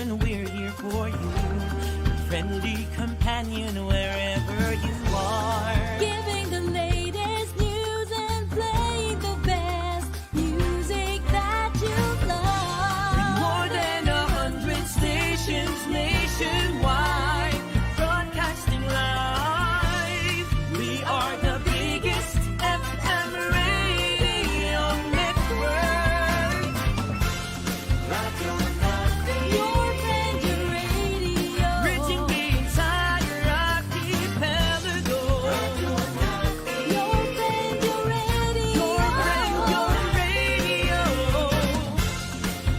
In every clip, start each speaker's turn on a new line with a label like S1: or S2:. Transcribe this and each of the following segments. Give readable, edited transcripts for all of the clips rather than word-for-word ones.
S1: station, we're here for you. Friendly companion wherever you are.
S2: Giving the latest news and playing the best music that you love.
S1: With more than 100 stations nationwide, broadcasting live. We are the biggest FM radio network. Radio Natin.
S2: Your friend, your radio.
S1: Reaching the entire archipelago. Radio Natin.
S2: Your friend, your radio.
S1: Your friend, your radio.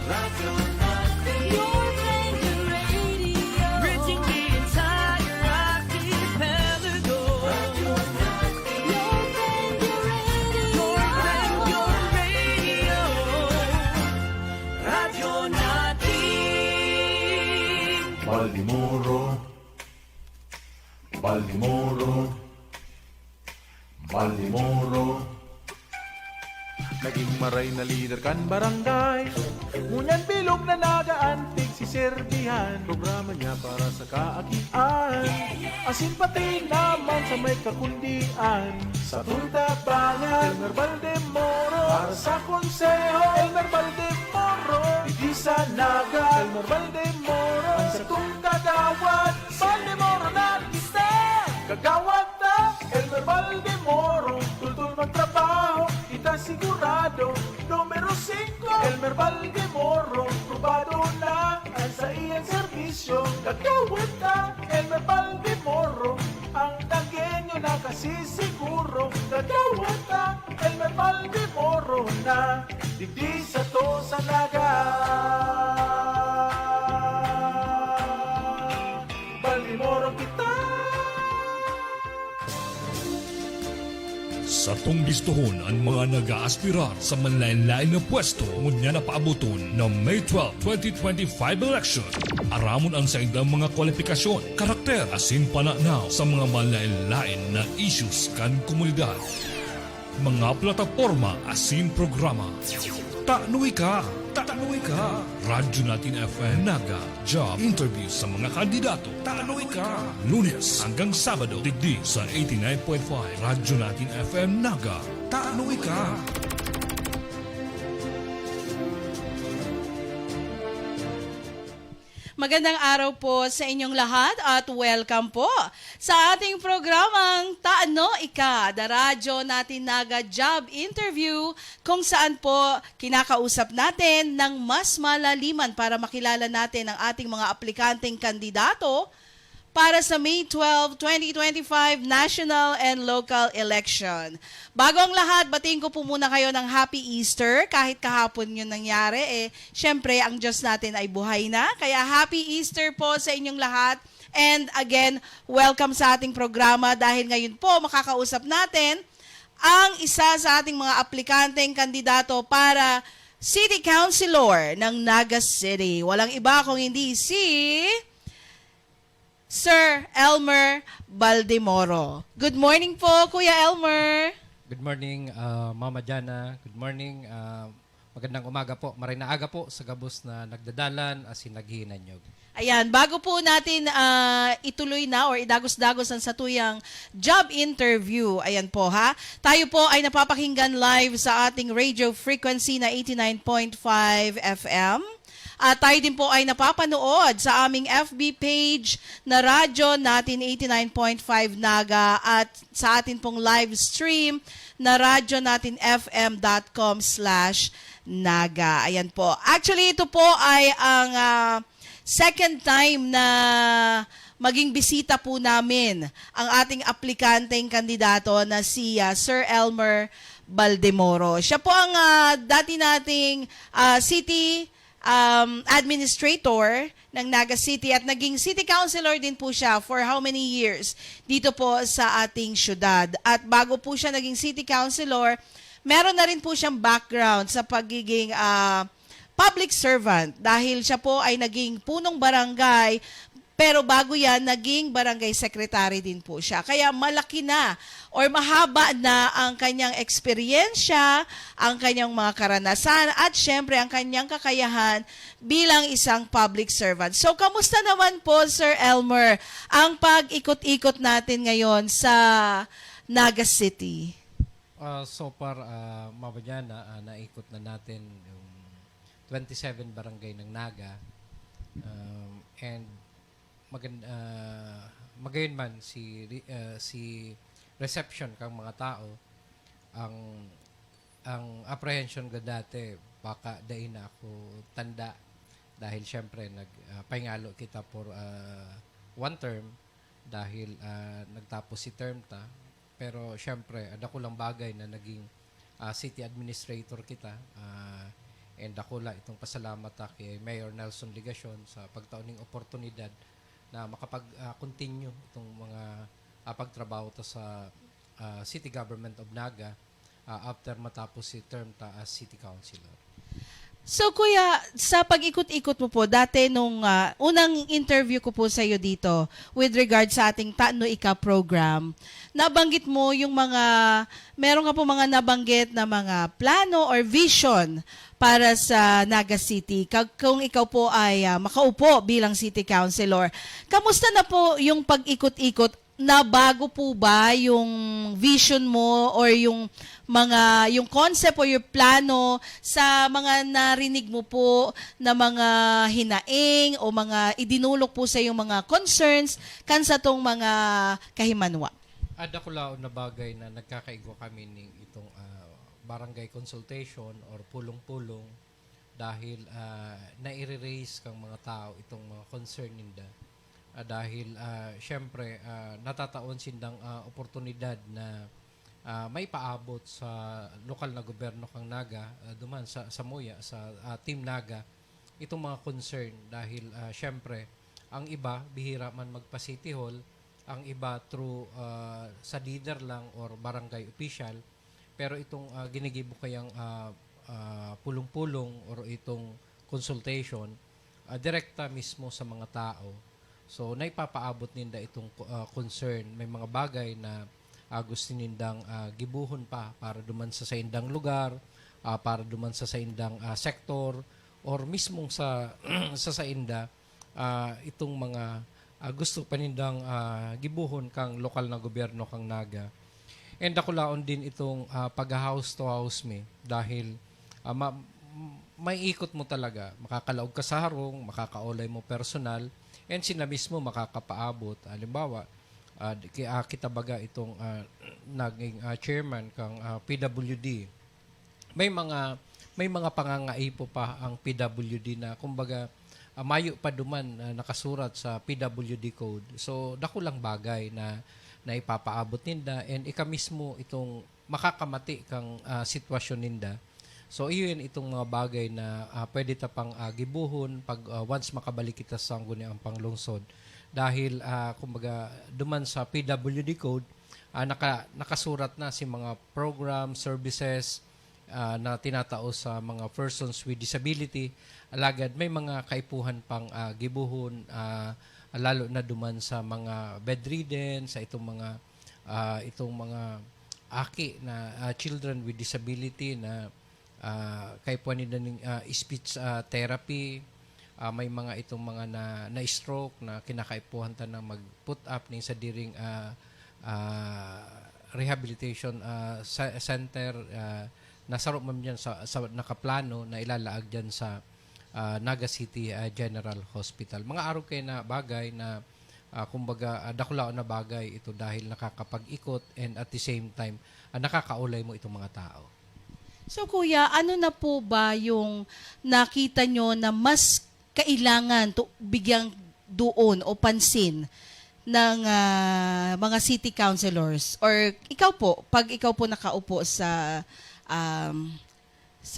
S1: Radio Natin.
S2: Your friend, your radio.
S1: Reaching the entire archipelago. Radio Natin.
S2: Your friend, your radio.
S1: Your friend, your radio. Radio Natin.
S3: Baldimoro, Baldimoro, Baldimoro. Naging maray na leader kan barangay. Ngunyan bilog na nagaantig si Serbihan. Programa niya para sa kaakian. Asin pati naman sa may kakundian. Sa Tultabangan, Elmer Baldemoro. Para sa konseho, Elmer Baldemoro. Hindi sa Naga, Elmer Baldemoro. Ang sa kong kagawad, Baldemoro na isa. Kagawad na, Elmer Baldemoro. Tultul magtrabaho, kita sigurado. Numero 5, Elmer Baldemoro. Probado na ang sa iyang serbisyo. Kagawad na, Elmer Baldemoro. Ang tagyenyo na kasisiguro. Kagawad na, Elmer Baldemoro na. Digdi sa to sa Naga. Baldemoro kita.
S4: Sa tunggistohon ang mga nag-aaspirar sa manlain-lain na pwesto ngunya na paabuton ng May 12, 2025 election. Aramon ang sa indang mga kwalifikasyon, karakter, asin pananaw sa mga manlain-lain na issues kan komunidad. Mga plataforma asin programa. Tanuwi ka! Tanuwi ka! Radyo Natin FM Naga Job Interview sa mga kandidato. Tanuwi ka! Lunes hanggang Sabado, digdi sa 89.5 Radyo Natin FM Naga. Tanuwi ka!
S5: Magandang araw po sa inyong lahat at welcome po sa ating programang Taano Ika, the Radyo Natin Naga Job Interview, kung saan po kinakausap natin ng mas malaliman para makilala natin ang ating mga aplikanteng kandidato para sa May 12, 2025 National and Local Election. Bago ang lahat, batiin ko po muna kayo ng Happy Easter. Kahit kahapon yun nangyari, syempre ang Diyos natin ay buhay na. Kaya Happy Easter po sa inyong lahat. And again, welcome sa ating programa dahil ngayon po makakausap natin ang isa sa ating mga aplikanteng kandidato para City Councilor ng Naga City. Walang iba kung hindi si Sir Elmer Baldemoro. Good morning po, Kuya Elmer.
S6: Good morning, Mama Jana. Good morning. Magandang umaga po. Maray na aga po sa gabos na nagdadalan asin naghihinanyog.
S5: Ayan, bago po natin ituloy na or idagos-dagos ang satuyang job interview, ayan po ha, tayo po ay napapakinggan live sa ating radio frequency na 89.5 FM. At tayo din po ay napapanood sa aming FB page na Radyo Natin 89.5 Naga at sa atin pong live stream na radyonatinfm.com/naga. Ayan po. Actually, ito po ay ang second time na maging bisita po namin ang ating aplikanteng kandidato na si Sir Elmer Baldemoro. Siya po ang dati nating city administrator ng Naga City at naging city councilor din po siya for how many years dito po sa ating syudad. At bago po siya naging city councilor, meron na rin po siyang background sa pagiging public servant dahil siya po ay naging punong barangay Pero bago yan, naging barangay secretary din po siya. Kaya malaki na or mahaba na ang kanyang eksperyensya, ang kanyang mga karanasan, at syempre ang kanyang kakayahan bilang isang public servant. So, kamusta naman po, Sir Elmer, ang pag-ikot-ikot natin ngayon sa Naga City?
S6: So far, Mama Jana, naikot na natin yung 27 barangay ng Naga. And magayon man si reception kang mga tao ang apprehension ko dati baka dahil na ako tanda dahil syempre pahingalo kita for one term dahil nagtapos si term ta pero syempre ako lang bagay na naging city administrator kita and ako la itong pasalamat kay Mayor Nelson Ligacion sa pagtauning oportunidad na makapag-continue itong mga pagtrabaho ta sa City Government of Naga after matapos si term ta as City Councilor.
S5: So kuya, sa pag-ikot-ikot mo po, dati nung unang interview ko po sa iyo dito with regard sa ating Taano Ika program, nabanggit mo yung meron ka po mga nabanggit na mga plano or vision para sa Naga City kung ikaw po ay makaupo bilang City Councilor. Kamusta na po yung pag-ikot-ikot? Nabago po ba yung vision mo or yung concept o yung plano sa mga narinig mo po na mga hinaing o mga idinulok po sa yung mga concerns kansa tong mga kahimanwa?
S6: Ada ko laon na bagay na nagkakaigwa kami ng itong barangay consultation or pulong-pulong dahil na-i-raise kang mga tao itong mga concern ninda. Dahil syempre natataon sindang oportunidad na may paabot sa lokal na gobyerno kang Naga duman sa Samoya sa Team Naga itong mga concern dahil syempre ang iba bihira man magpa-city hall, ang iba through sa leader lang or barangay official, pero itong ginigibo kayang pulong-pulong or itong consultation direkta mismo sa mga tao. So, naipapaabot ninda itong concern. May mga bagay na gusto nindang gibuhon pa para duman sa indang lugar, para duman sa indang sektor, or mismong sa inda, itong mga gusto pa nindang gibuhon kang lokal na gobyerno kang Naga. And ako laon din itong pag-house to house me dahil may ikot mo talaga. Makakalaog ka sa harong, makakaolay mo personal, and sila mismo makakapaabot. Halimbawa, kita baga itong naging chairman kang PWD. May mga pangangaipo pa ang PWD na kumbaga mayo pa duman nakasurat sa PWD code. So dako lang bagay na ipapaabot ninda and ika mismo itong makakamati kang sitwasyon ninda. So iyon itong mga bagay na pwede ta pang gibuhon pag once makabalik kita sa ang panglungsod dahil kumbaga duman sa PWD code nakasurat na si mga program services na tinatao sa mga persons with disability. Alagad may mga kaipuhan pang gibuhon lalo na duman sa mga bedridden, sa itong mga aki na children with disability na kaipuhan nila ng speech therapy. May mga itong mga na stroke na kinakaipuhan ta na mag-put up ning sa diring rehabilitation center na sarap man yan sa nakaplano na ilalaag dyan sa Naga City General Hospital. Mga araw kayo na bagay na kumbaga dakulao na bagay ito dahil nakakapag-ikot and at the same time nakakaulay mo itong mga tao.
S5: So kuya, ano na po ba yung nakita nyo na mas kailangan bigyang doon o pansin ng mga city councilors or ikaw po, pag ikaw po nakaupo sa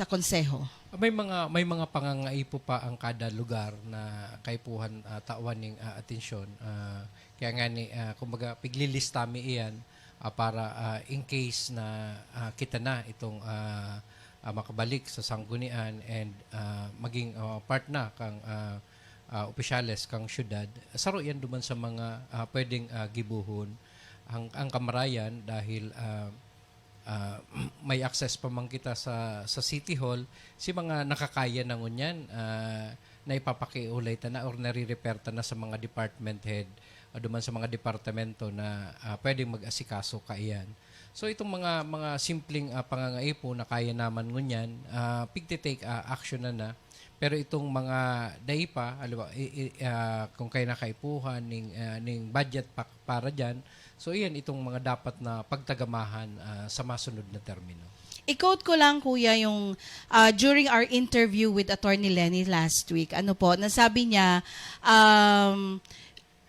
S5: konseho?
S6: May mga pangangaipo pa ang kada lugar na kaipuhan tawan ning atensyon. Kaya nga ni kumbaga piglilista mi iyan para in case na kita na itong makabalik sa sanggunian and maging part na kang opisyales kang syudad. Saro yan duman sa mga pwedeng gibuhon ang kamarayan dahil may access pa man kita sa City Hall, si mga nakakaya na ngunyan na ipapakiulay ta na or nare-repair ta na sa mga department head duman sa mga departamento na pwedeng mag-asikaso kaiyan. So itong mga simpleng pangangaipo na kaya naman ngunyan, pigte-take action na. Pero itong mga daipa, kung kayo nakaipuhan ning budget para dyan, so iyan itong mga dapat na pagtagamahan sa masunod na termino.
S5: I-quote ko lang, Kuya, yung during our interview with Attorney Lenny last week, nasabi niya,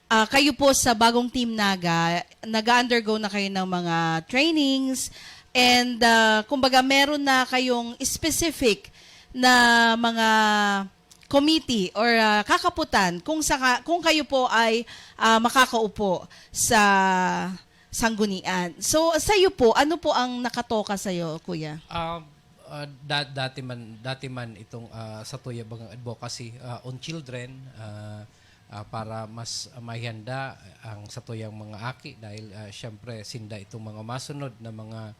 S5: kayo po sa bagong Team Naga, nag-undergo na kayo ng mga trainings, and kumbaga meron na kayong specific na mga committee or kakaputan kung kayo po ay makakaupo sa sanggunian. So sa iyo po, ano po ang nakatoka sa iyo, Kuya?
S6: Dati man itong sa Tuyabangang Advocacy on Children para mas mahihanda ang satuyang mga aki dahil syempre sinda itong mga masunod na mga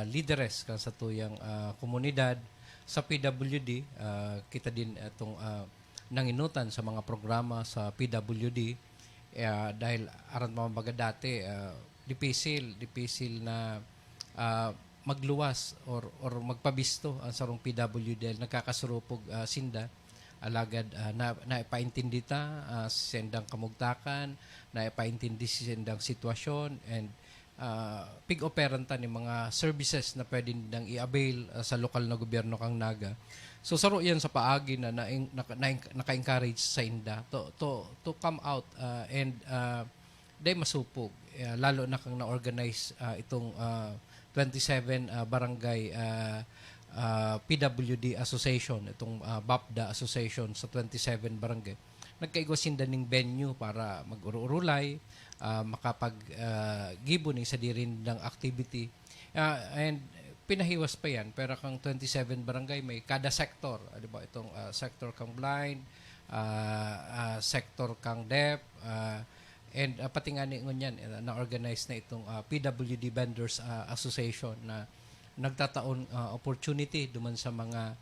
S6: leaders kan satuyang komunidad. Sa PWD, kita din itong nanginutan sa mga programa sa PWD dahil aran mamabaga dati, dipisil na magluwas or magpabisto ang sarong PWD dahil nagkakasurupog sinda. Alagad naipaintindi ta sendang kamugtakan, naipaintindi sendang sitwasyon, and pig-operanta ni mga services na pwede nang i-avail sa lokal na gobyerno kang Naga. So saro yan sa paagi na naka-encourage sa inda to come out and day masupog. Lalo na kang na-organize itong 27 barangay PWD Association, itong BAPDA Association sa 27 barangay. Nagkaigwasinda ning venue para mag-urulay, makapag-gibo sa dirin ng activity. And pinahiwas pa yan, pero kang 27 barangay may kada sector. Diba? Itong sector kang blind, sector kang deaf, and pati nga ngunyan, na-organize na itong PWD Vendors Association na nagtataon opportunity duman sa mga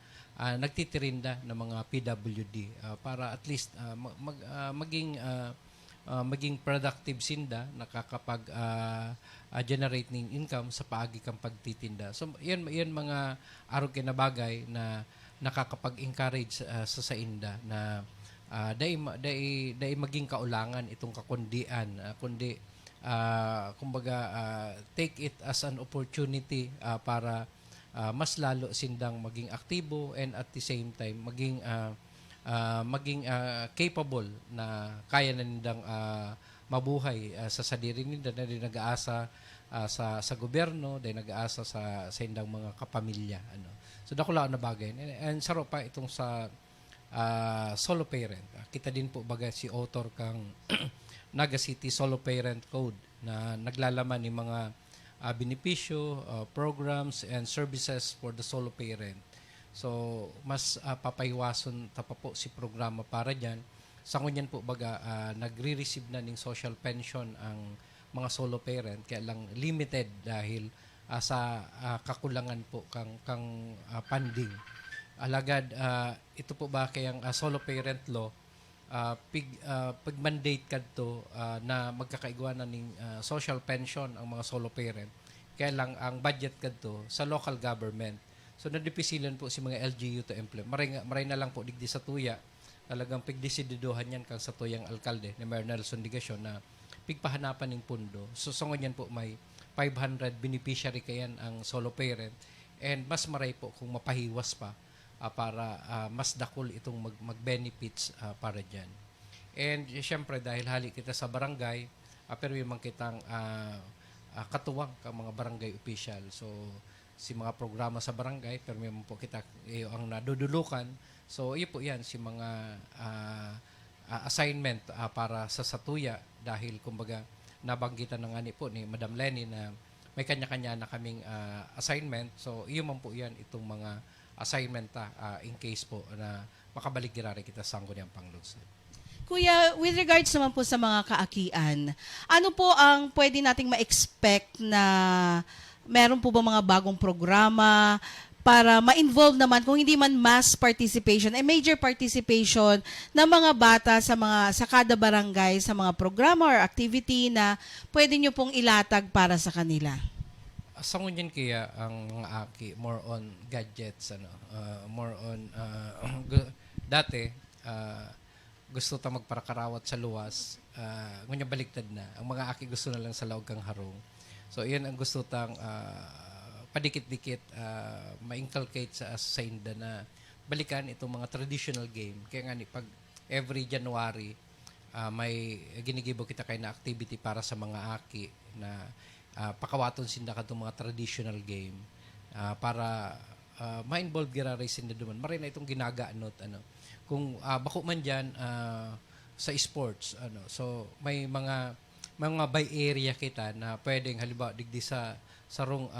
S6: nagtitirinda ng mga PWD para at least maging productive sinda, nakakapag generate ng income sa paagi kang pagtitinda. So yan mga arog na bagay na nakakapag-encourage sa inda na dai maging kaulangan itong kakundian kundi kumbaga take it as an opportunity para mas lalo sindang maging aktibo and at the same time maging capable na kaya na nindang mabuhay sa sadiri ninda na din nag-aasa sa gobyerno, dahil nag-aasa sa indang mga kapamilya. So dakula na bagay. And saro pa itong sa solo parent. Kita din po baga si author kang Naga City Solo Parent Code na naglalaman ng mga benepisyo, programs, and services for the solo parent. So, mas papaiwason pa po si programa para dyan. Sa ngunyan po baga, nagre-receive na ng social pension ang mga solo parent, kaya lang limited dahil sa kakulangan po kang funding. Alagad, ito po ba kayang solo parent law, pag-mandate kadto na magkakaigwanan ng social pension ang mga solo parent, kaya lang ang budget kadto sa local government. So nadipisilan po si mga LGU to implement. Maray na lang po digdi sa tuya. Talagang pigdesididuhan yan kang sa tuyang alkalde ni Mayor Nelson Digasyon na pigpahanapan ng pundo. So sa ngunyan po may 500 beneficiary kayan ang solo parent, and mas maray po kung mapahiwas pa para mas dakol itong mag-benefits para dyan. And syempre dahil hali kita sa barangay, pero yung kitang katuwang ka mga barangay official. So si mga programa sa barangay, pero may po kita ang nadudulukan. So iyo po yan si mga assignment para sa satuya dahil kumbaga nabanggitan ng ani po ni Madam Lenny na may kanya-kanya na kaming assignment. So iyo man po yan itong mga assignment in case po na makabalik girari kita sanggo niyang panglungsod.
S5: Kuya, with regards naman po sa mga kaakian, ano po ang pwede nating ma-expect na meron po ba mga bagong programa para ma-involve naman, kung hindi man mass participation, major participation ng mga bata sa kada barangay sa mga programa or activity na pwede nyo pong ilatag para sa kanila?
S6: Sa ngunyan kaya ang mga aki more on gadgets, more on dati gusto ta magparakarawat sa luwas, ngunya baliktad na. Ang mga aki gusto na lang sa laog kang harong. So iyan ang gusto tang padikit-dikit ma-inculcate sa inda na balikan itong mga traditional game. Kaya nga pag every January may ginigibo kita kay na activity para sa mga aki na pakawaton sinda kadtong mga traditional game para ma-involve girari sinda duman. Maray na itong ginagaanot kung bako man diyan sa sports so may mga by area kita na pwedeng halimbawa digdi sa sarong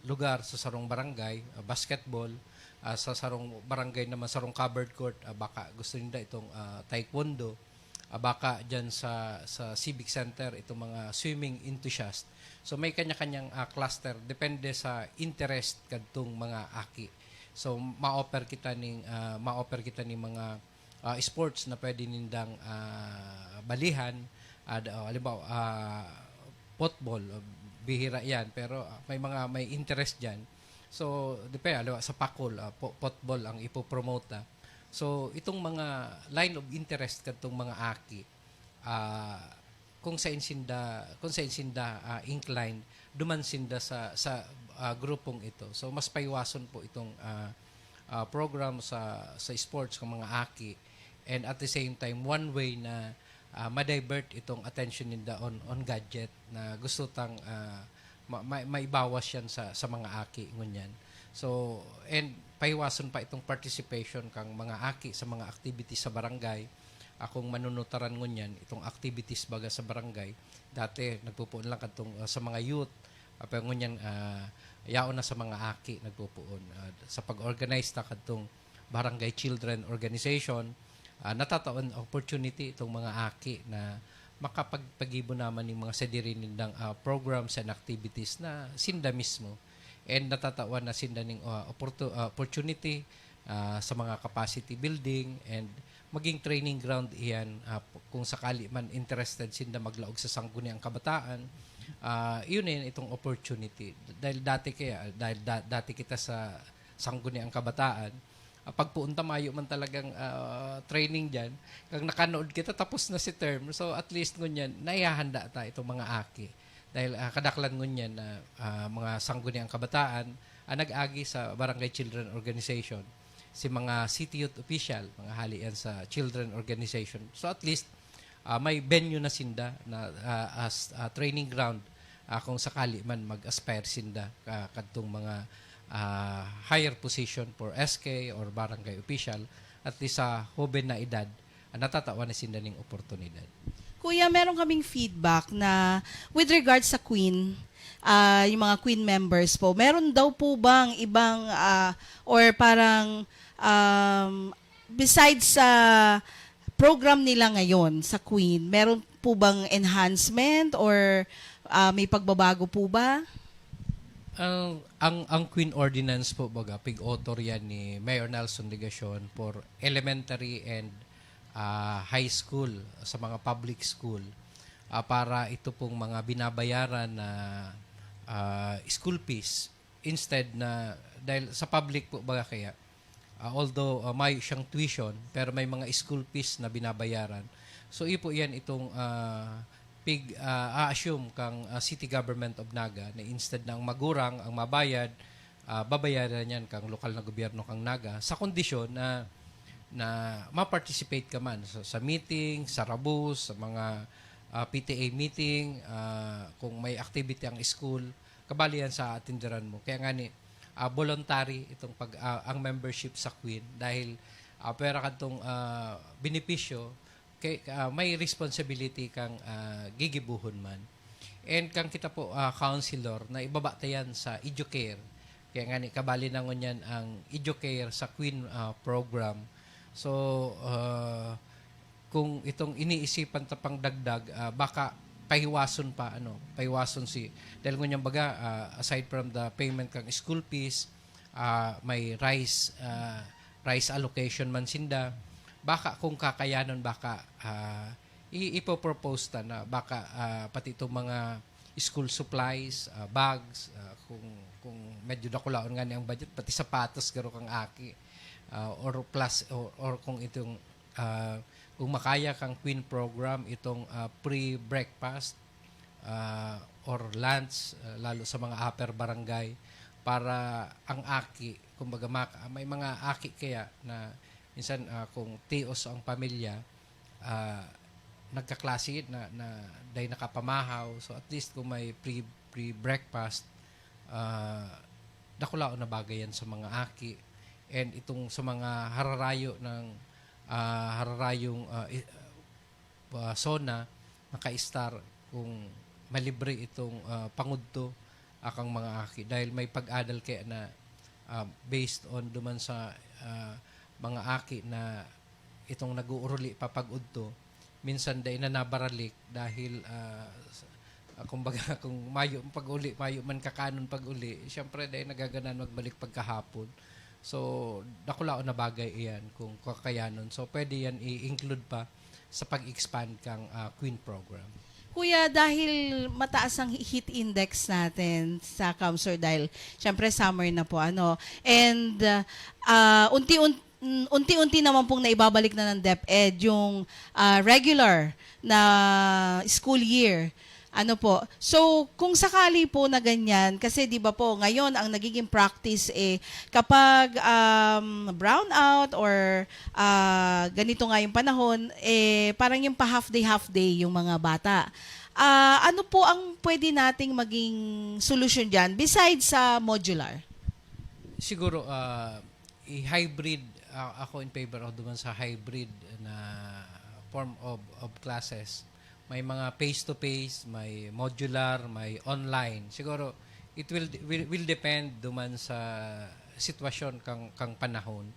S6: lugar sa sarong barangay basketball sa sarong barangay naman sarong covered court baka gusto nila itong taekwondo baka diyan sa civic center itong mga swimming enthusiast so may kanya-kanyang cluster depende sa interest kadtong mga aki. So ma-offer kita ning mga sports na pwede nindang balihan halimbawa football bihira yan pero may interest diyan. So depende halimbawa sa pakol football ang ipopromote. So itong mga line of interest kadtong mga aki kung sa insinda inclined duman sinda sa grupong ito. So mas paiwason po itong program sa sports ng mga aki and at the same time one way na ma-divert itong attention ninda on gadget na gusto tang maibawas yan sa mga aki ngunyan. So and paiwason pa itong participation kang mga aki sa mga activities sa barangay. Akong manunutaran ngunyan itong activities baga sa barangay. Dati nagpupuon lang kadtong sa mga youth pero ngunyan yaon na sa mga aki nagpupuon sa pag-organize ta kadtong barangay children organization natataon opportunity itong mga aki na makapagpagibo naman ng mga sadiri nindang programs and activities na sinda mismo and natatawan na sinda ning opportunity sa mga capacity building and maging training ground iyan kung sakali man interested sinda maglaog sa sangguniang kabataan yun itong opportunity dahil dati kita sa sangguniang kabataan pagpuunta mayo man talagang training diyan kag nakanood kita tapos na si term so at least ngunyan naihahanda ta itong mga aki dahil kadaklan ngunyan na mga sangguniang kabataan nag-agi sa Barangay Children Organization si mga city youth official mga halian sa children organization so at least may venue na sinda na as training ground kung sakali man mag-aspire sinda kadtong mga higher position for SK or barangay official at least sa hoben na edad natatawa na sinda ning oportunidad.
S5: Kuya, meron kaming feedback na with regards sa Queen, yung mga Queen members po, meron daw po bang ibang or parang besides sa program nila ngayon sa Queen, meron po bang enhancement or may pagbabago po ba?
S6: Ang Queen Ordinance po baga pig-author yan ni Mayor Nelson Legacion for elementary and high school sa mga public school para ito pong mga binabayaran na school fees instead na dahil sa public po baga kaya although may siyang tuition pero may mga school fees na binabayaran so ipo yan itong assume kang city government of Naga na instead ng magurang ang mabayad babayaran yan kang lokal na gobyerno kang Naga sa kondisyon na ma-participate ka man sa meeting, sa rabus, sa mga PTA meeting, kung may activity ang school, kabali yan sa atindiran mo. Kaya nga ni, voluntary itong ang membership sa Queen dahil pera kadtong benepisyo, may responsibility kang gigibuhon man. And kang kita po counselor na ibabata yan sa EduCare. Kaya nga ni, kabali na ngunyan ang EduCare sa Queen program So, kung itong iniisipan ta pang dagdag, baka pahiwason dahil ngunyan baga, aside from the payment kang school fees, may rice allocation man sinda, baka kung kakayanon, baka ipopropose ta na baka pati itong mga school supplies, bags, kung medyo dakulaon nga niyang budget, pati sapatos garo kang aki, or plus or kung itong kung makaya kang Queen program, itong pre-breakfast or lunch, lalo sa mga upper barangay, para ang aki, kumbaga may mga aki kaya na minsan kung tios ang pamilya, nagkaklase na dahil nakapamahaw, so at least kung may pre-breakfast, nakulaon na bagay yan sa mga aki. And itong sa mga hararayong zona, naka-star kung malibre itong pangudto akang mga aki. Dahil may pag-adal kaya na based on duman sa mga aki na itong nag-uuruli papag-udto, minsan dahil na nabaralik dahil kumbaga kung mayo man kakanon pag-uli, syempre dahil nagaganan magbalik pagkahapon. So, nakulaon na bagay iyan kung kakayanon. So, pwede yan i-include pa sa pag-expand kang Queen program.
S5: Kuya, dahil mataas ang heat index natin sa Kamsur, dahil syempre summer na po, and unti-unti naman pong naibabalik na ng DepEd yung regular na school year. So, kung sakali po na ganyan, kasi di ba po, ngayon ang nagiging practice kapag brown out or ganito nga yung panahon, parang yung pa half day yung mga bata. Ano po ang pwede nating maging solusyon dyan besides sa modular?
S6: Siguro, i-hybrid, ako in favor of duman sa hybrid na form of classes. May mga face-to-face, may modular, may online. Siguro, it will depend duman sa sitwasyon kang panahon.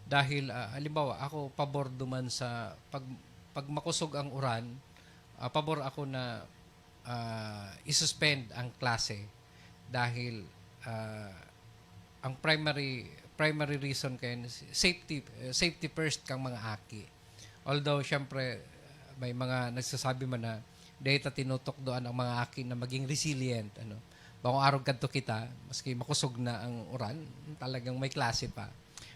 S6: Dahil, halimbawa, ako pabor duman sa pag makusog ang uran, pabor ako na isuspend ang klase. Dahil, ang primary reason kayo, safety first kang mga aki. Although, syempre, may mga nagsasabi man na data tinutok doon ang mga aki na maging resilient. Bawang araw kadto kita, maski makusog na ang uran, talagang may klase pa.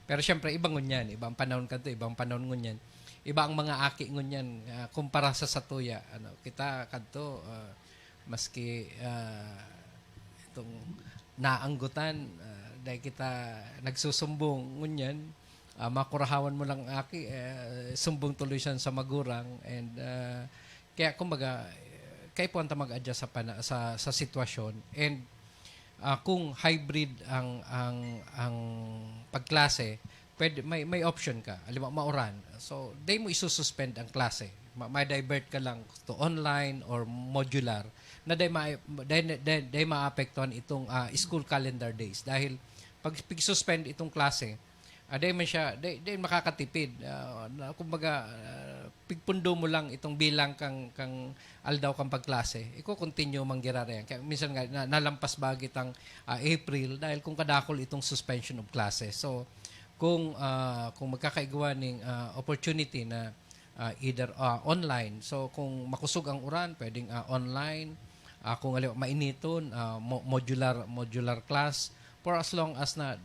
S6: Pero syempre, ibang ngunyan. Ibang panahon kadto, ibang panahon ngunyan. Iba ang mga aki ngunyan kumpara sa satuya. Kita kadto, maski itong naanggutan, dahil kita nagsusumbong ngunyan, makurahawan mo lang aki, sumbong tuloy siya sa magurang, and kaya kumbaga kay po mag-adjust sa sitwasyon. And kung hybrid ang pagklase, pwede may option ka, halimbawa mauran, so day mo isususpend ang klase, may divert ka lang to online or modular na day maapektuhan itong school calendar days. Dahil pag suspend itong klase, dahil man siya, dahil makakatipid. Kumbaga, pigpundo mo lang itong bilang kang aldaw kang pagklase. Iko continue manggirara yan. Kaya minsan nga, nalampas bagit ang April dahil kung kadakol itong suspension of classes. So, kung magkakaigwa ng opportunity na either online, so kung makusog ang uran, pwedeng online. Kung mainiton, modular class, for as long as na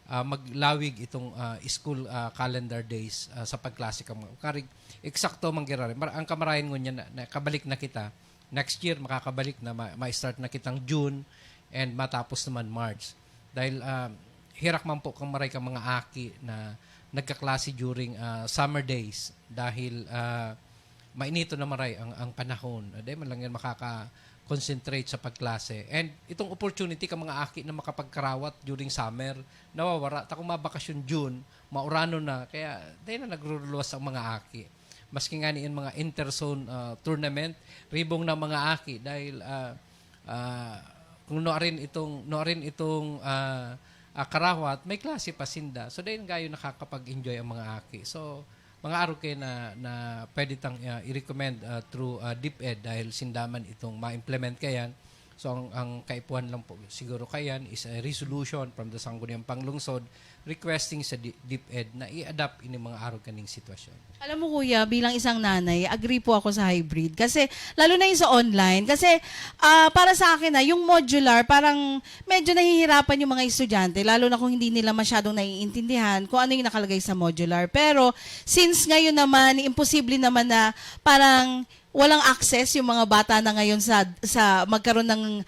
S6: maglawig itong school calendar days sa pagklase ka mo. Karig eksakto manggirari. Ang kamarayan ngunyan na kabalik na kita. Next year makakabalik na ma-start na kitang June and matapos naman March. Dahil hirak man po kang maray ka mga aki na nagkaklase during summer days dahil mainito na maray ang panahon. Dahil man lang yan concentrate sa pagklase. And itong opportunity ka mga aki na makapagkarawat during summer, nawawara. Kung mabakasyon June, maurano na. Kaya dahil na nagruluwas ang mga aki. Maski nga niyan mga interzone tournament, ribong na mga aki. Dahil kung noarin itong karawat, may klase pa sinda. So dahil gayo nakakapag-enjoy ang mga aki. So mga araw kayo na pwede tang i-recommend through DepEd dahil sindaman itong ma-implement kayan. So ang kaipuhan lang po siguro kayan is a resolution from the Sangguniang Panglungsod requesting sa DepEd na i-adapt ini mga araw kaning sitwasyon.
S5: Alam mo kuya, bilang isang nanay, agree po ako sa hybrid. Kasi, lalo na yung sa online. Kasi, para sa akin yung modular, parang medyo nahihirapan yung mga estudyante. Lalo na kung hindi nila masyadong naiintindihan kung ano yung nakalagay sa modular. Pero, since ngayon naman, imposible naman na parang walang access yung mga bata na ngayon sa magkaroon ng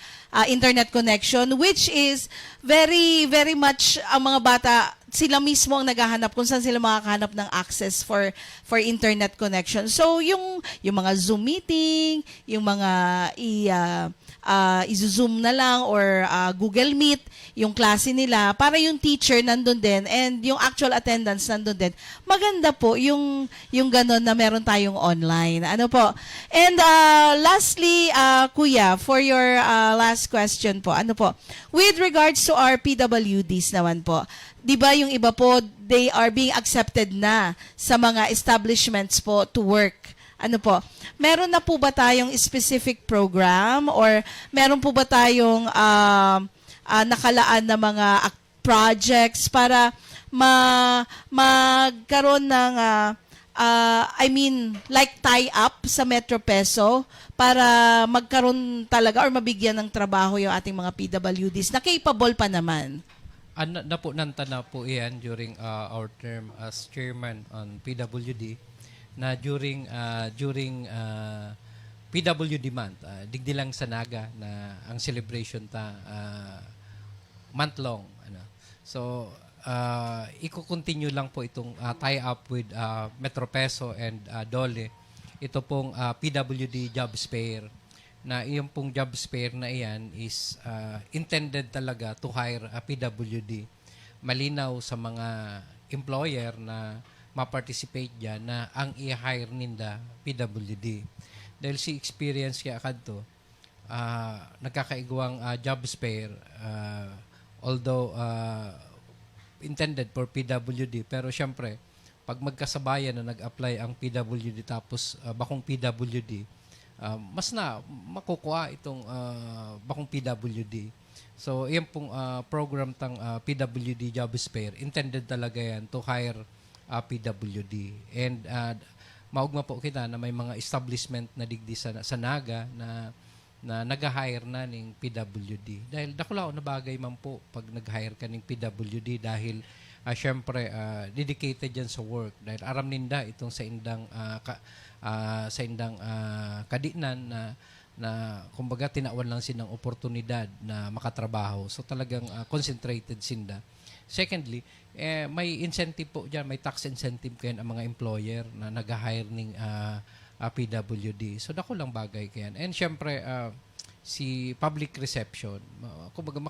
S5: internet connection, which is very, very much ang mga bata, sila mismo ang naghahanap kung saan sila makakahanap ng access for internet connection. So, yung mga Zoom meeting, yung mga i-zoom na lang or Google Meet, yung klase nila, para yung teacher nandun din and yung actual attendance nandun din. Maganda po yung ganon na meron tayong online. Ano po? And lastly, Kuya, for your last question po, ano po? With regards to our PWDs naman po, di ba yung iba po, they are being accepted na sa mga establishments po to work. Ano po? Meron na po ba tayong specific program or meron po ba tayong nakalaan na mga projects para magkaroon ng like tie-up sa Metro Peso para magkaroon talaga or mabigyan ng trabaho yung ating mga PWDs na capable pa naman?
S6: Nanta na po iyan during our term as chairman on PWD na during PWD month, digdi lang sa Naga na ang celebration month long. So, iko-continue lang po itong tie-up with Metro Peso and Dole. Ito pong PWD Jobs Fair na iyong pong jobs fair na iyan is intended talaga to hire a PWD. Malinaw sa mga employer na ma-participate dyan na ang i-hire ninda PWD. Dahil si experience kaya kadto, nagkakaigwang jobs fair, although intended for PWD, pero syempre, pag magkasabayan na nag-apply ang PWD tapos bakong PWD, mas na makukuha itong bakong PWD. So, yan pong program tang PWD Jobs Fair. Intended talaga yan to hire PWD. And maugma po kita na may mga establishment na digdi sa Naga na nag-hire na ng PWD. Dahil dakulao na bagay man po pag nag-hire ka ng PWD dahil syempre dedicated yan sa work. Dahil aram ninda itong sa indang kadinan na kumbaga tinawan lang sinang oportunidad na makatrabaho. So talagang concentrated sinda. Secondly, may incentive po dyan, may tax incentive kayan ang mga employer na nag-hire ng PWD. So dako lang bagay kayan. And syempre, si public reception, kumbaga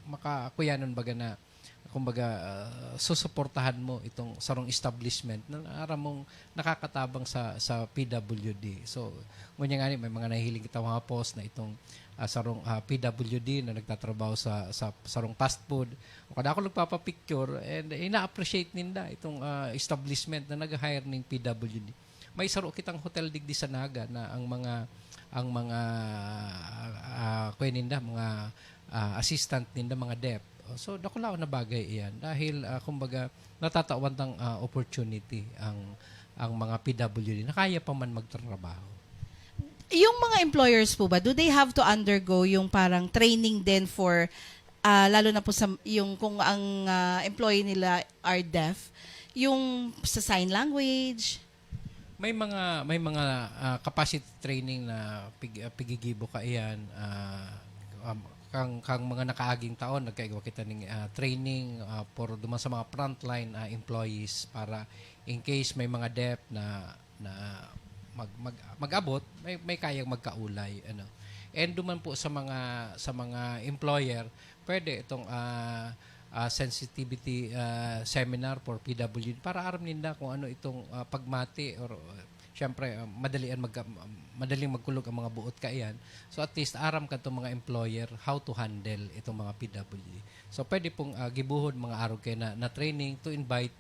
S6: makakuyanon baga na kumbaga susuportahan mo itong sarong establishment na aram mong nakakatabang sa PWD. So, ngunya nga may mga nahihiling kita mga post na itong sarong PWD na nagtatrabaho sa sarong fast food. O kada ako nagpapapicture and ina-appreciate ninda itong establishment na nag-hire ng PWD. May saro kitang hotel digdi sa Naga na ang mga kuya mga assistant ninda, mga dep. So, dakulao na bagay iyan. Dahil, kumbaga, natatawan ng opportunity ang mga PWD na kaya pa man magtrabaho.
S5: Yung mga employers po ba, do they have to undergo yung parang training din for, lalo na po sa, yung kung ang employee nila are deaf, yung sa sign language?
S6: May mga capacity training na pigigibo ka iyan, kang mga nakaaging taon nagkaigawa kita ng training for duman sa mga frontline employees para in case may mga deaf na mag-abot may kayang magkaulay and duman po sa mga employer pwede itong sensitivity seminar for PWD para aram ninda kung ano itong pagmati or syempre madaling magkulog ang mga buot kaiyan. So at least aram ka itong mga employer how to handle itong mga PWD. So pwede pong gibuhod mga araw kayo na training to invite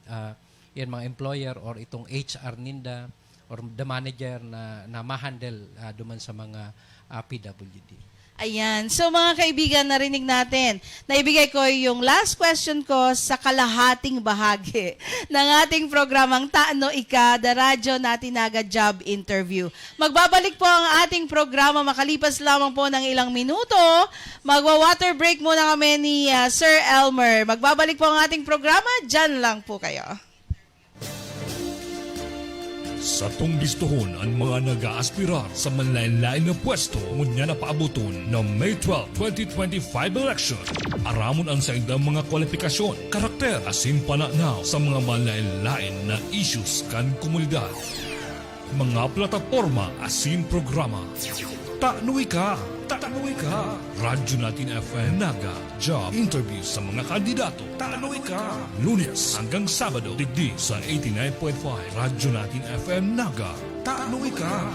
S6: yan mga employer or itong HR ninda or the manager na ma-handle duman sa mga PWD.
S5: Ayan. So mga kaibigan, narinig natin. Naibigay ko yung last question ko sa kalahating bahagi ng ating programang Taano Ika, The Radyo Natinaga Job Interview. Magbabalik po ang ating programa makalipas lamang po ng ilang minuto. Magwa-water break muna kami ni Sir Elmer. Magbabalik po ang ating programa. Diyan lang po kayo.
S4: Sa tunggistuhon ang mga nag-aaspirar sa manlain-lain na pwesto ngunya na paabuton ng May 12, 2025 election. Aramon ang sa indang mga kwalifikasyon, karakter, asin pananaw sa mga manlain-lain na issues kan komunidad. Mga plataforma asin programa. Taanoy ka! Taanoy ka! Radyo Natin FM Naga Job Interview sa mga kandidato. Taanoy ka! Lunes hanggang Sabado, digdi sa 89.5 Radyo Natin FM Naga. Taanoy ka!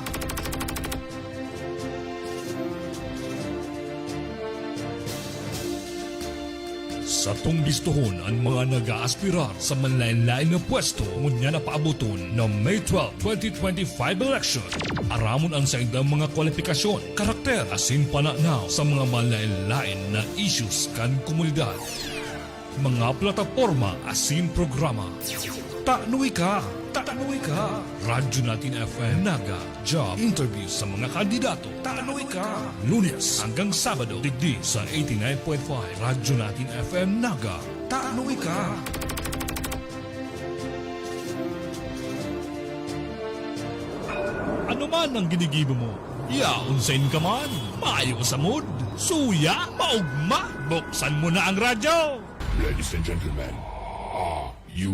S4: Sa tunggistuhon ang mga nag-aaspirar sa manlain-lain na pwesto ngunya na paabuton ng May 12, 2025 election. Aramon ang sa indang mga kwalifikasyon, karakter, asin pananaw sa mga manlain-lain na issues kan komunidad. Mga plataforma asin programa. Taanoy ka! Taanoy ka! Radyo Natin FM Naga Job Interview sa mga kandidato. Taanoy ka! Lunes hanggang Sabado, digdi sa 89.5 Radyo Natin FM Naga. Taanoy ka! Ano man ang ginigibo mo? Yaunsain ka man, maayo sa mood, suya, maugma, buksan mo na ang radyo!
S7: Ladies and gentlemen, are you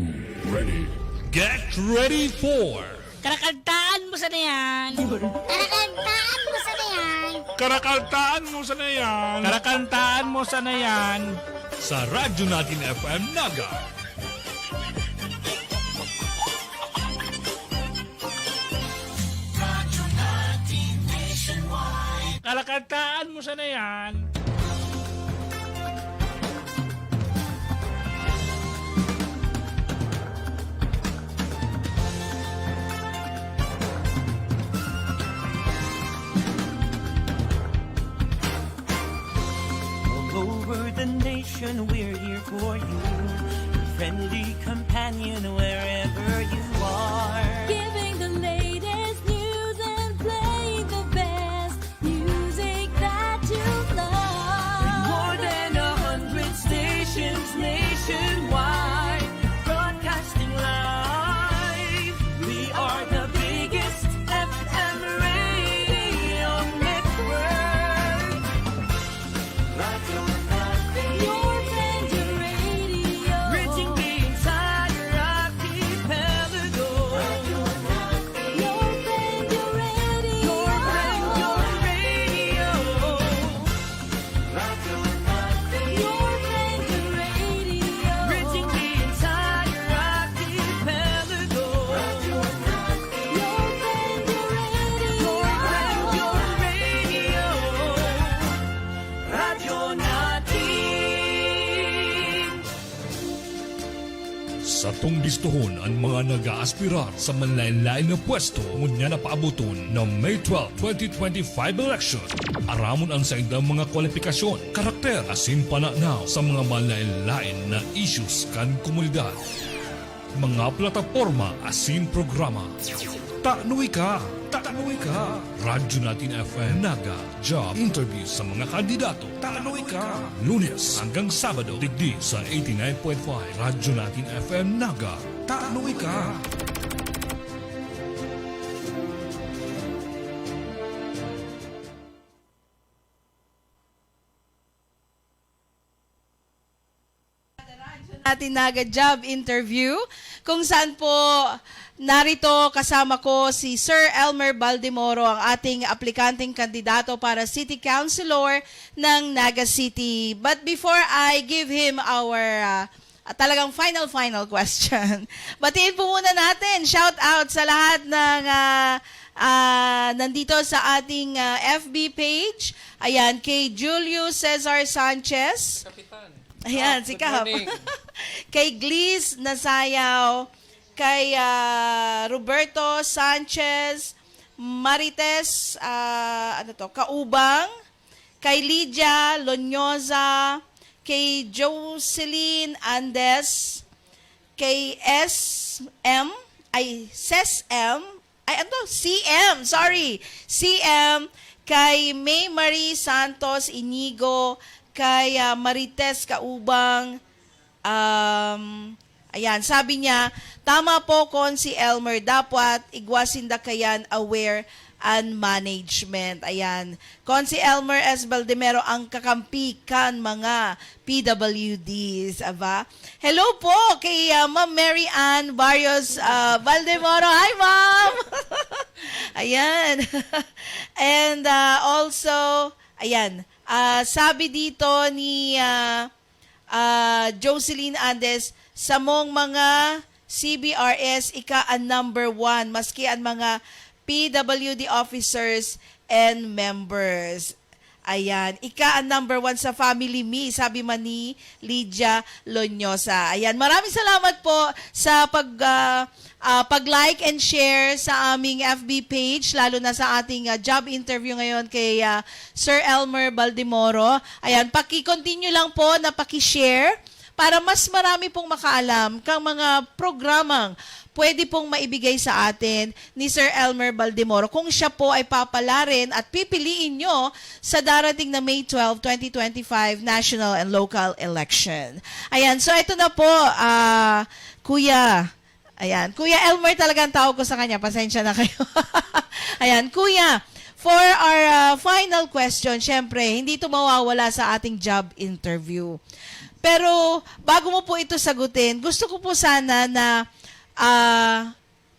S7: ready?
S4: Get ready for
S8: Karakantaan mo sa na yan.
S9: Karakantaan mo sa yan.
S4: Karakaltaan mo sa na yan.
S8: Karakantaan mo sa na yan.
S4: Sa Radyo Natin FM Naga.
S8: Karakantaan mo sa na yan.
S1: All over the nation, we're here for you. Friendly companion wherever you are.
S2: Giving the latest news and playing the best music that you love.
S1: More than 100 stations nationwide, broadcasting live. We are the biggest FM radio network.
S2: Your friendly radio.
S1: Reaching the entire archipelago.
S2: Your friendly radio.
S1: Your radio.
S2: Your friendly radio.
S1: Reaching the entire archipelago.
S2: Your friendly radio.
S1: Your radio. Radyo Natin.
S4: Sa tunggistuhon ang mga nag-aaspirar sa manlain-lain na pwesto ngunya na paabuton ng May 12, 2025 election. Aramon ang sa indang mga kwalifikasyon, karakter, asin pananaw sa mga manlain-lain na issues kan komunidad. Mga plataforma asin programa. Taanoy ka! Taanoy ka! Radyo Natin FM Naga Job Interview sa mga kandidato. Taanoy ka! Lunes hanggang Sabado, digdi sa 89.5 Radyo Natin FM Naga. Taanoy ka!
S5: Natinaga Job Interview kung saan po narito kasama ko si Sir Elmer Baldemoro, ang ating aplikanteng kandidato para City Councilor ng Naga City. But before I give him our talagang final question. Batiin po muna natin, shout out sa lahat ng nandito sa ating FB page. Ayan, kay Julio Cesar Sanchez.
S6: Kapitan.
S5: Ayan, si
S6: Good
S5: Kap.
S6: morning.
S5: Kay Gliz Nasayaw, kay Roberto Sanchez, Marites, Kaubang, kay Lydia Lonyosa, kay Jocelyn Andes, kay CM, kay May Marie Santos Inigo, kay Marites Kaubang. Ayan, sabi niya, tama po si Elmer, dapat igwasinda kayan aware and management. Ayan, si Elmer S. Baldemero ang kakampi kan mga PWDs. Aba? Hello po kay Ma'am Mary Ann Barrios Baldemoro. Hi, Ma'am! Ayan. And also, ayan, sabi dito ni Jocelyn Andes, sa mong mga CBRS, ika ang number 1, maski ang mga PWD officers and members. Ayan, ika ang number 1 sa family me, sabi man ni Lydia Lonyosa. Ayan, maraming salamat po sa pag-like and share sa aming FB page, lalo na sa ating job interview ngayon kay Sir Elmer Baldemoro. Ayan, paki-continue lang po na paki-share para mas marami pong makaalam kang mga programang pwede pong maibigay sa atin ni Sir Elmer Baldemoro kung siya po ay papalarin at pipiliin nyo sa darating na May 12, 2025 national and local election. Ayan, so ito na po, Kuya. Ayan, Kuya Elmer talaga ang tawag ko sa kanya. Pasensya na kayo. Ayan, Kuya, for our final question, syempre, hindi ito mawawala sa ating job interview. Pero bago mo po ito sagutin, gusto ko po sana na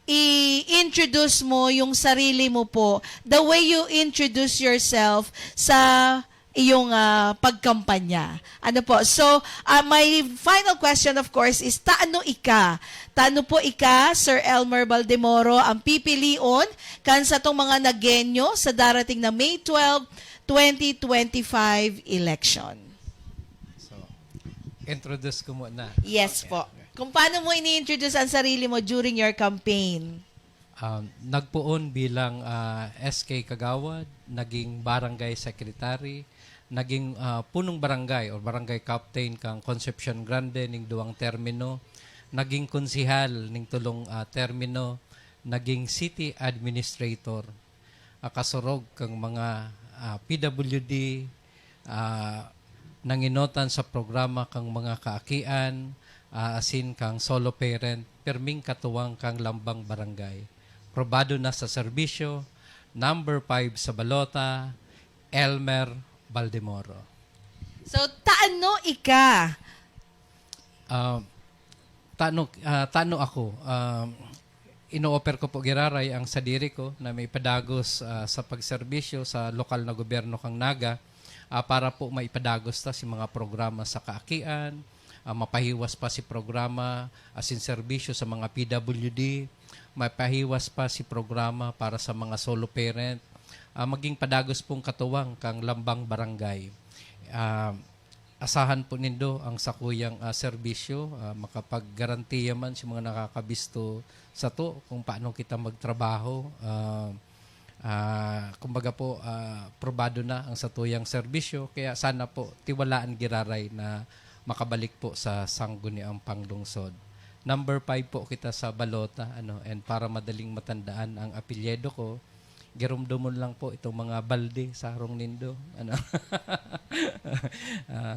S5: i-introduce mo yung sarili mo po, the way you introduce yourself sa iyong pagkampanya. Ano po? So, my final question of course is, taano ika? Taano po ika, Sir Elmer Baldemoro, ang pipilion kan sa itong mga nagenyo sa darating na May 12, 2025 election?
S6: Introduce ko muna.
S5: Yes po. Kung paano mo ini-introduce ang sarili mo during your campaign?
S6: Nagpuon bilang SK Kagawad, naging barangay secretary, naging punong barangay or barangay captain kang Concepcion Grande ning duwang termino, naging konsihal ning tulong termino, naging city administrator, kasurog kang mga PWD, nanginotan sa programa kang mga kaakian, asin kang solo parent, perming katuwang kang lambang barangay. Probado na sa serbisyo, number 5 sa balota, Elmer Baldemoro.
S5: So, taano ika?
S6: Tano ako. Ino-offer ko po giraray ang sadiri ko na may padagos sa pagserbisyo sa lokal na gobyerno kang Naga, para po maipadagos ta si mga programa sa kaakian, mapahiwas pa si programa asin serbisyo sa mga PWD, mapahiwas pa si programa para sa mga solo parent, maging padagos pong katuwang kang lambang barangay. Asahan po nindo ang sakuyang serbisyo, makapaggarantiya man si mga nakakabisto sa to kung paano kita magtrabaho. Kumbaga po, probado na ang satuyang serbisyo, kaya sana po tiwalaan giraray na makabalik po sa sangguniang panglungsod. Number 5 po kita sa balota, and para madaling matandaan ang apelyido ko, girumdumon lang po itong mga balde sa harong nindo.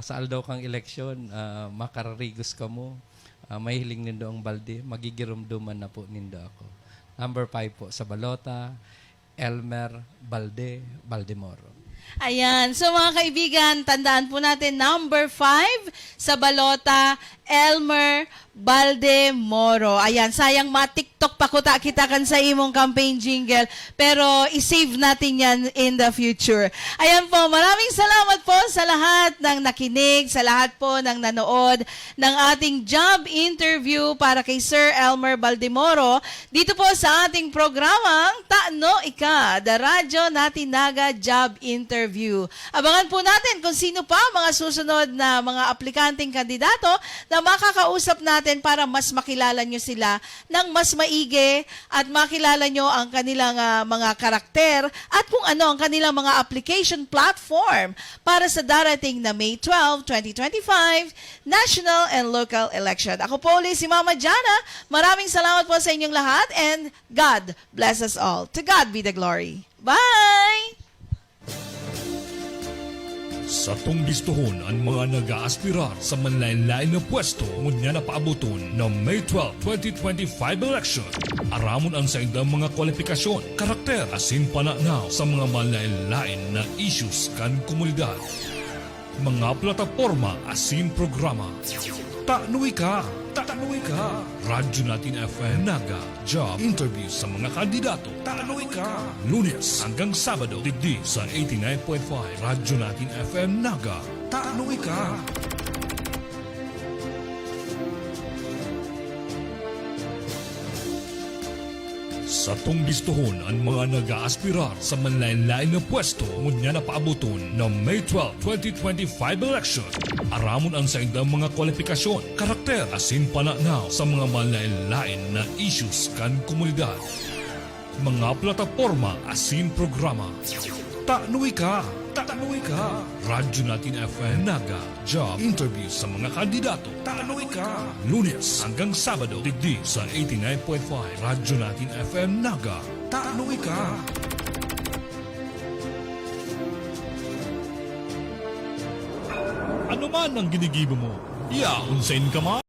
S6: Sa aldaw kang eleksyon, makararigos ka mo, mahiling nindo ang balde, magigirumduman na po nindo ako. Number 5 po sa balota, Elmer Baldemoro.
S5: Ayan. So mga kaibigan, tandaan po natin, number 5 sa balota, Elmer Baldemoro. Ayan, sayang ma-TikTok pa ko kita kan sa imong campaign jingle, pero i-save natin yan in the future. Ayan po, maraming salamat po sa lahat ng nakinig, sa lahat po ng nanood ng ating job interview para kay Sir Elmer Baldemoro dito po sa ating programang Taano Ika, The Radyo Natinaga Job Interview. Abangan po natin kung sino pa mga susunod na mga aplikanteng kandidato na makakausap natin para mas makilala nyo sila ng mas maigi at makilala nyo ang kanilang mga karakter at kung ano ang kanilang mga application platform para sa darating na May 12, 2025 National and Local Election. Ako po ulit si Mama Jana. Maraming salamat po sa inyong lahat and God bless us all. To God be the glory. Bye!
S4: Sa tong listohon ang mga nag-aaspirar sa manlain-lain na pwesto ngunya na paabuton ng May 12, 2025 election. Aramon ang sa indang mga kwalifikasyon, karakter, asin pananaw sa mga manlain-lain na issues kan komunidad. Mga plataforma asin programa. Taanoy ka! Taanoy ka! Radyo Natin FM Naga Job Interview sa mga kandidato. Taanoy ka! Lunes hanggang Sabado digdi sa 89.5 Radyo Natin FM Naga. Taanoy ka! Sa tong listohon ang mga nag-aaspirar sa manlain-lain na pwesto ngunya na paabuton ng May 12, 2025 election. Aramon ang sa indang mga kwalifikasyon, karakter, asin pananaw sa mga manlain-lain na issues kan komunidad. Mga plataforma asin programa. Taanoy ka! Taanoy ka! Radyo Natin FM Naga Job Interview sa mga kandidato. Taanoy ka! Lunes hanggang Sabado digdi sa 89.5 Radyo Natin FM Naga. Taanoy ka! Ano man ang ginigibo mo, yaon sa ka man.